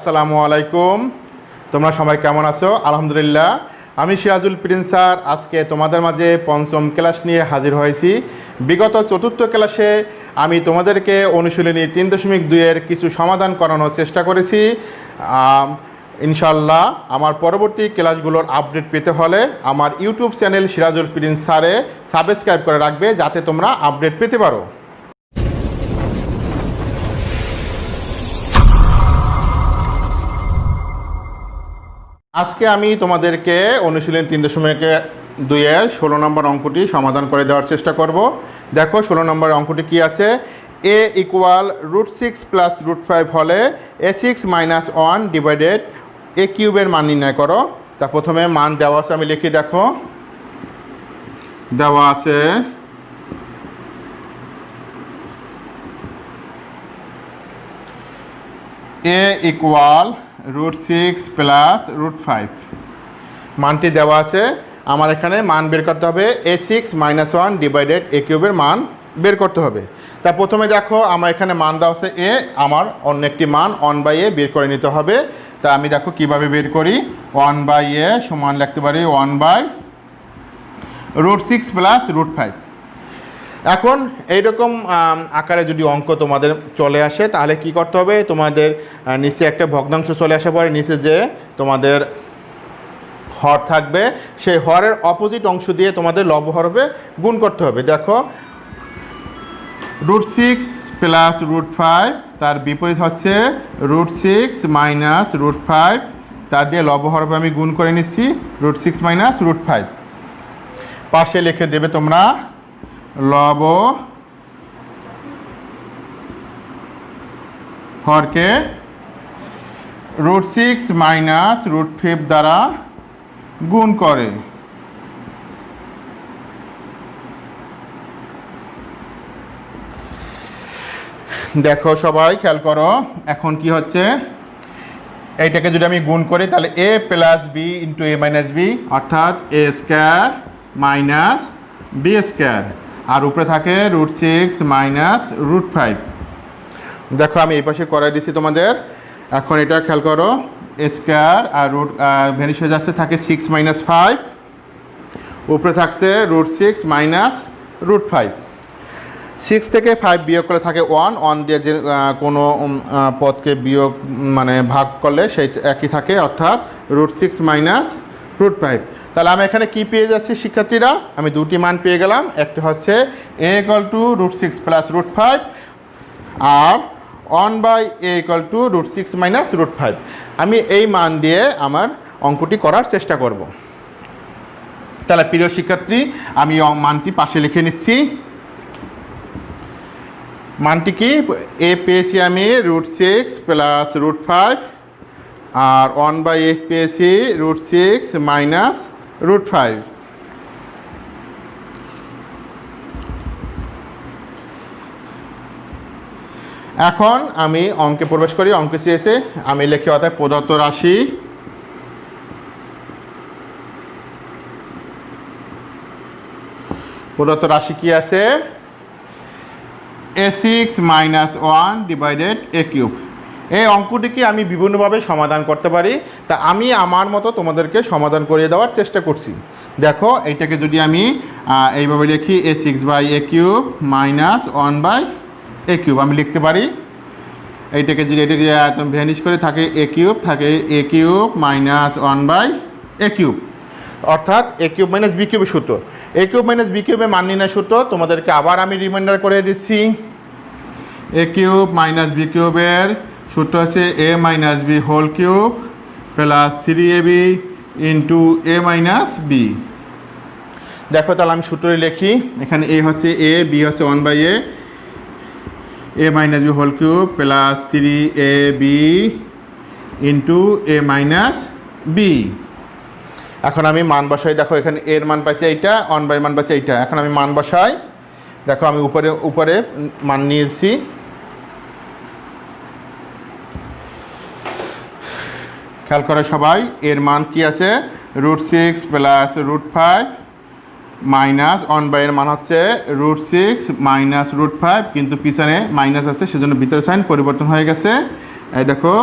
আসসালামু আলাইকুম। তোমরা সবাই কেমন আছো? আলহামদুলিল্লাহ। আমি সিরাজুল প্রিন্স স্যার আজকে তোমাদের মাঝে পঞ্চম ক্লাস নিয়ে হাজির হয়েছি। বিগত চতুর্থ ক্লাসে আমি তোমাদেরকে অনুশীলনী 3.2-এর কিছু সমাধান করানোর চেষ্টা করেছি। ইনশাল্লাহ আমার পরবর্তী ক্লাসগুলোর আপডেট পেতে হলে আমার ইউটিউব চ্যানেল সিরাজুল প্রিন্স স্যারে সাবস্ক্রাইব করে রাখবে, যাতে তোমরা আপডেট পেতে পারো। আজকে আমি তোমাদেরকে অনুশীলন 3.2-এর 16 নম্বর অঙ্কটি সমাধান করে দেওয়ার চেষ্টা করব। দেখো 16 নম্বর অঙ্কটি কি আছে। a = √6 + √5 হলে a6 - 1 ডিভাইডেড a³ এর মান নির্ণয় করো। তা প্রথমে মান দেওয়া আছে, আমি লিখি। দেখো দেওয়া আছে a = √6 + √5 মানটি দেওয়া আছে। আমার এখানে মান বের করতে হবে a6 - 1 ডিভাইডেড a³ এর মান বের করতে হবে। তা প্রথমে দেখো আমার এখানে মান দেওয়া আছে a, আমার অন্য একটি মান 1/a বের করে নিতে হবে। তা আমি দেখো কিভাবে বের করি। 1/a সমান লিখতে পারি 1/√6 + √5। এখন এইরকম আকারে যদি অঙ্ক তোমাদের চলে আসে তাহলে কি করতে হবে, তোমাদের নিচে একটা ভগ্নাংশ চলে আসা পরে নিচে যে তোমাদের হর থাকবে সেই হরের অপোজিট অংশ দিয়ে তোমাদের লব হরবে গুণ করতে হবে। দেখো √6 + √5 তার বিপরীত হচ্ছে √6 - √5, তার দিয়ে লব হরবে আমি গুণ করে নিচ্ছি √6 - √5। পাশে লিখে দেবে তোমরা লব হরকে √6 - √5 দ্বারা গুণ করে। দেখো সবাই খেয়াল করো, এখন কি হচ্ছে, এইটাকে যদি আমি গুণ করি তাহলে a + b × a - b অর্থাৎ a² - b², আর উপরে থাকে √6 - √5। দেখো আমি এই পাশে করাই দিচ্ছি তোমাদের। এখন এটা খেয়াল করো, a² আর ভ্যানিশ হয়ে যাচ্ছে, থাকে 6 - 5, উপরে থাকছে √6 - √5। 6 থেকে 5 বিয়োগ করলে থাকে 1 দিয়ে যে কোনো পদকে বিয়োগ ভাগ করলে সেই একই থাকে, অর্থাৎ √6 - √5। তাহলে আমি এখানে কি পেয়ে যাচ্ছি শিক্ষার্থীরা, আমি দুটি মান পেয়ে গেলাম। একটা হচ্ছে a = √6 + √5 আর 1/a = √6 - √5। আমি এই মান দিয়ে আমার অঙ্কটি করার চেষ্টা করব। তাহলে প্রিয় শিক্ষার্থী, আমি মানটি পাশে লিখে নিচ্ছি। মানটি কি, a পেয়েছি আমি √6 + √5 আর 1/a পেয়েছি √6 - √5। এখন আমি অঙ্কে প্রবেশ করি। অঙ্কে চেয়েছে আমি লিখি, অর্থাৎ প্রদত্ত রাশি কি আছে, a6 - 1 ডিভাইডেড a³। এই অঙ্কটিকে আমি বিভিন্নভাবে সমাধান করতে পারি। তা আমি আমার মতো তোমাদেরকে সমাধান করে দেওয়ার চেষ্টা করছি। দেখো এইটাকে যদি আমি এইভাবে লিখি, a6/a³ - 1/a³ আমি লিখতে পারি। এইটাকে যদি এটাকে ভ্যানিশ করে থাকে a³ থাকে a³ - 1/a³, অর্থাৎ a³ - b³ সূত্র। a³ - b³ মান নির্ণয় সূত্র তোমাদেরকে আবার আমি রিমাইন্ডার করে দিচ্ছি। a³ - b³ এর সূত্র হচ্ছে a - b³ + 3ab × a - b। দেখো তাহলে আমি সূত্রটি লিখি। এখানে a হচ্ছে a, b হচ্ছে 1/a, a - b³ + 3ab × a - b। এখন আমি মান বসাই। দেখো এখানে এর মান পাইছি এইটা, 1/এর মান পাইছি এইটা। এখন আমি মান বসাই। দেখো আমি উপরে মান নিয়েছি। খেয়াল করে সবাই, এর মান কি আছে, √6 + √5 মাইনাস 1/এর মান হচ্ছে √6 - √5, কিন্তু পিছনে মাইনাস আছে সেজন্য ভিতরে সাইন পরিবর্তন হয়ে গেছে। এই দেখো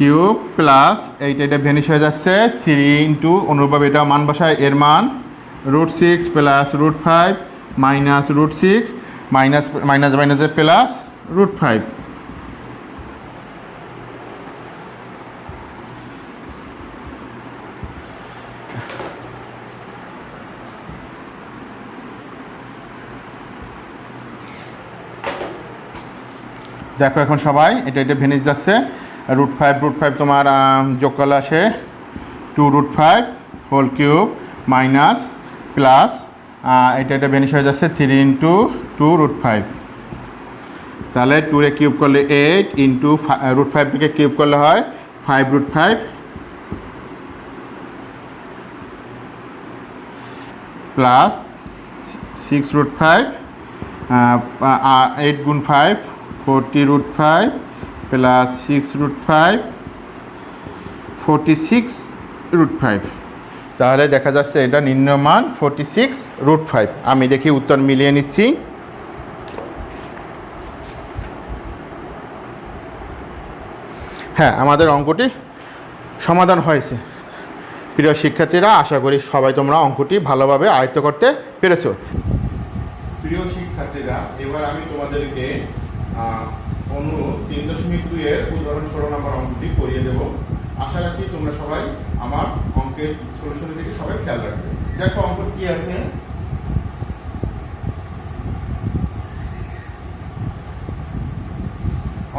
কিউব প্লাস এইটা ভ্যানিশ হয়ে যাচ্ছে 3 ইন্টু অনুরূপভাবে এটা মান বসায় এর মান √6 প্লাস √5 মাইনাস √6 মাইনাসে প্লাস √5। দেখো এখন সবাই এটা ভেনিস যাচ্ছে √5 তোমার যোগ করলে আসে 2√5 হোল কিউব মাইনাস প্লাস এটা ভেনিস হয়ে যাচ্ছে 3 ইন্টু 2√5। তাহলে 2 রে কিউব করলে 8 ইন্টু √5 থেকে কিউব করলে হয় 5√5 প্লাস 6√5 8 গুণ 5 40√5 প্লাস 6√5 46√5। তাহলে দেখা যাচ্ছে এটা নির্ণয় মান 46√5। আমি দেখি উত্তর মিলিয়ে নিচ্ছি। হ্যাঁ, আমাদের অঙ্কটি সমাধান হয়েছে। প্রিয় শিক্ষার্থীরা, আশা করি সবাই তোমরা অঙ্কটি ভালোভাবে আয়ত্ত করতে পেরেছো। প্রিয় শিক্ষার্থীরা, এবার আমি তোমাদেরকে অনুরোধ 3.2 এর উদাহরণ 16 নম্বর অঙ্কটি করিয়ে দেব। আশা রাখি তোমরা সবাই আমার অঙ্কের সলিউশনের দিকে সবাই খেয়াল রাখবে। দেখো অঙ্ক কি আছে।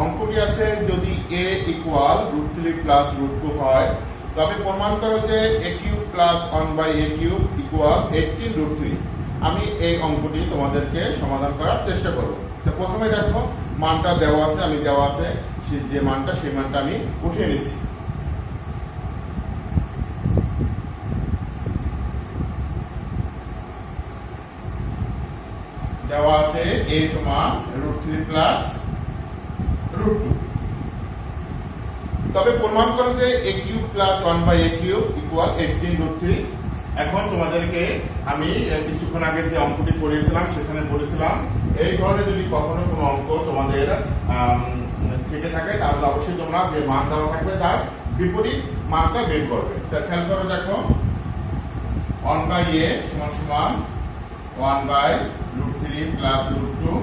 অঙ্কটি আছে, যদি a ইকুয়াল √3 প্লাস √2 হয় তবে প্রমাণ করো যে a cube plus 1/a cube equal 18√3। আমি এই অঙ্কটি তোমাদেরকে সমাধান করার চেষ্টা করব। তো প্রথমে দেখো মানটা দেওয়া আছে, যে মানটা সেই মানটা আমি উঠিয়ে নিচ্ছি। দেওয়া আছে a সমান √3 প্লাস √2। তবে প্রমাণ করো যে a cube plus 1/a cube equal 18√3। এখন তোমাদেরকে আমি কিছুক্ষণ আগে যে অঙ্কটি করিয়েছিলাম সেখানে বলেছিলাম এই ধরনের যদি কখনো কোনো অঙ্ক তোমাদের থেকে থাকে তাহলে অবশ্যই তোমরা যে মান দেওয়া থাকবে তার বিপরীত মানটা বের করবে। তা খেয়াল করো, দেখো 1/a সমান 1/√3 প্লাস √2।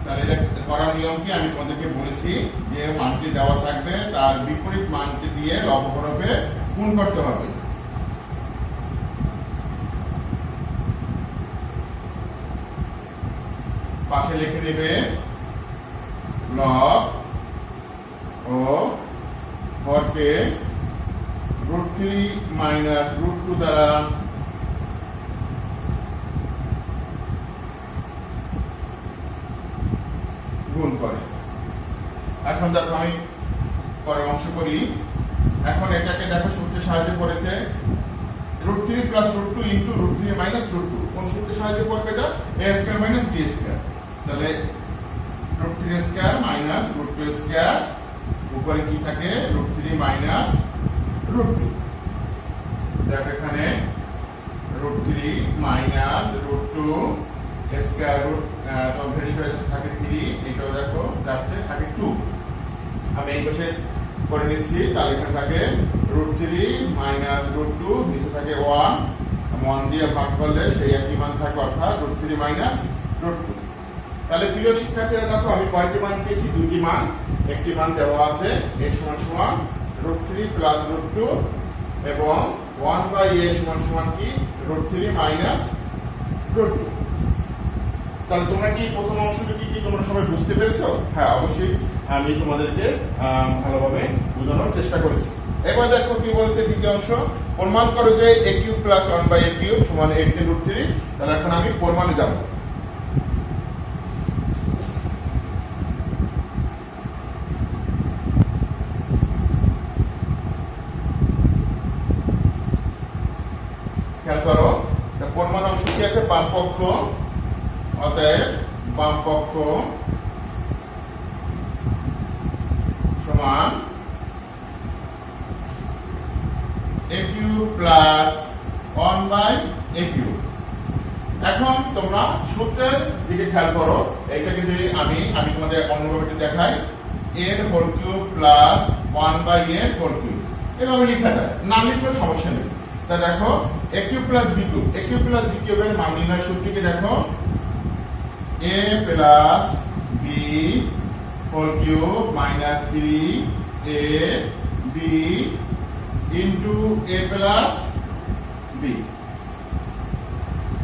তাহলে এটা করার নিয়ম কি আমি তোমাদেরকে বলেছি, যে মানটি দেওয়া থাকবে তার বিপরীত মানটি দিয়ে লবহরফে গুণ করতে হবে। পাশে লিখে নেবে লব ও হরকে √3 মাইনাস √2 দ্বারা গুণ করে। এখন দেখো আমি পরের অংশ করি। এখন এটাকে দেখো সূত্রের সাহায্যে করেছে √3 প্লাস √2 ইন্টু √3 মাইনাস √2। কোন সূত্রের সাহায্যে করবে এটা? a square minus b square. তাহলে √3 স্কয়ার মাইনাস √2 স্কয়ার উপরে কি থাকে √3 মাইনাস √2। দেখো এখানে √3 মাইনাস √2 স্কয়ার তো ভেরিফাই থাকে 3, এটাও দেখো যাচ্ছে থাকে 2। আমি এই পাশে করে নিচ্ছি। তাহলে এখানে থাকে √3 মাইনাস √2, নিচে থাকে 1 দিয়ে ভাগ করলে সেই একই মান থাকে, অর্থাৎ √3 মাইনাস √2। তাহলে প্রিয় শিক্ষার্থীরা দেখো আমি কয়টি মান পেয়েছি? দুটি মান। একটি মান দেওয়া আছে a সমান √3 প্লাস √2 এবং 1/a সমান কি √3 মাইনাস √2। তাহলে তোমরা কি প্রথম অংশটি কি তোমরা সবাই বুঝতে পেরেছো? হ্যাঁ, অবশ্যই আমি তোমাদেরকে ভালোভাবে বোঝানোর চেষ্টা করেছি। এবার দেখো কি বলেছে দ্বিতীয় অংশ, প্রমাণ করো যে a cube plus 1/a cube সমান 18√3। তাহলে এখন আমি প্রমাণে যাব। খেয়াল করো, প্রমাণ অংশ কি আছে? বাম পক্ষ, অতএব বাম পক্ষ সমান a cube plus 1/a cube. এখন তোমরা সূত্রের দিকে খেয়াল করো। এটাকে যদি আমি তোমাদের অন্যভাবে দেখাই, এর হোল কিউব প্লাস 1 এর হোল কিউব, এভাবে লেখা যায়, না লিখলেও সমস্যা নেই। তা দেখো a cube plus b cube, a cube plus b কিউবের মান নির্ণয় সূত্রটিকে দেখো a plus b whole cube minus 3ab into a plus b।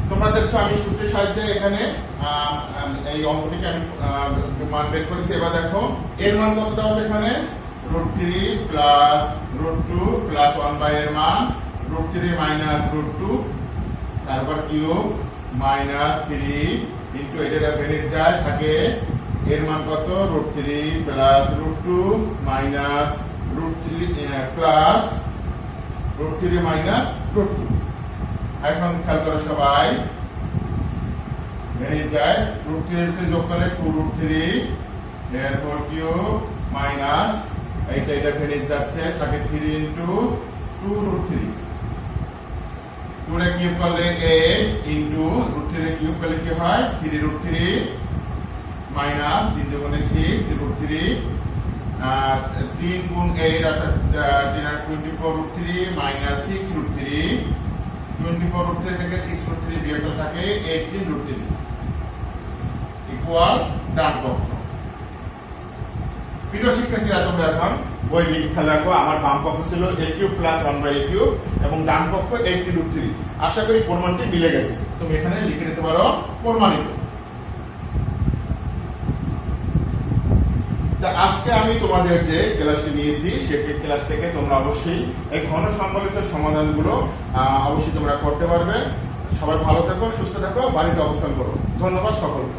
তোমরা দেখছো আমি সূত্রের সাহায্যে এখানে এই অঙ্কটিকে আমি মান বের করেছি। এবার দেখো এর মান কত দেওয়া আছে এখানে, √3 প্লাস √2 প্লাস 1 এর মান √3 মাইনাস √2, তারপর কিউব মাইনাস 3 ইন্টু এটা ভেঙে যায় থাকে এর মান কত, √3 প্লাস √2 মাইনাস √3 প্লাস √3 মাইনাস √2। এখন খেয়াল করো সবাই, ভেঙে যায় √3 যোগ করলে 2√3 এর হোল কিউব মাইনাস এটা ভেঙে যাচ্ছে থাকে 3 ইন্টু 2√3, 2 এর কিউব করলে 8 ইন্টু √3 এর কিউব করলে কি হয় 3√3 মাইনাস 3 দুগুণে 6 √3 3 গুণ 8 অর্থাৎ 24√3 মাইনাস 6√3, 24√3 থেকে 6√3 বিয়োগ থাকে 18√3 ইকুয়াল ডান পক্ষ। প্রিয় শিক্ষার্থীরা তোমরা এখন বই লিখে রাখো, আমার বাম পক্ষ ছিল a cube plus 1 a cube এবং ডান পক্ষ 18√3। আশা করি প্রমাণটি মিলে গেছে, তুমি এখানে লিখে দিতে পারো প্রমাণিত। আজকে আমি তোমাদের যে ক্লাসটি নিয়েছি সেই ক্লাস থেকে তোমরা অবশ্যই এই ঘন সম্বলিত সমাধানগুলো অবশ্যই তোমরা করতে পারবে। সবাই ভালো থাকো, সুস্থ থাকো, বাড়িতে অবস্থান করো। ধন্যবাদ সকলকে।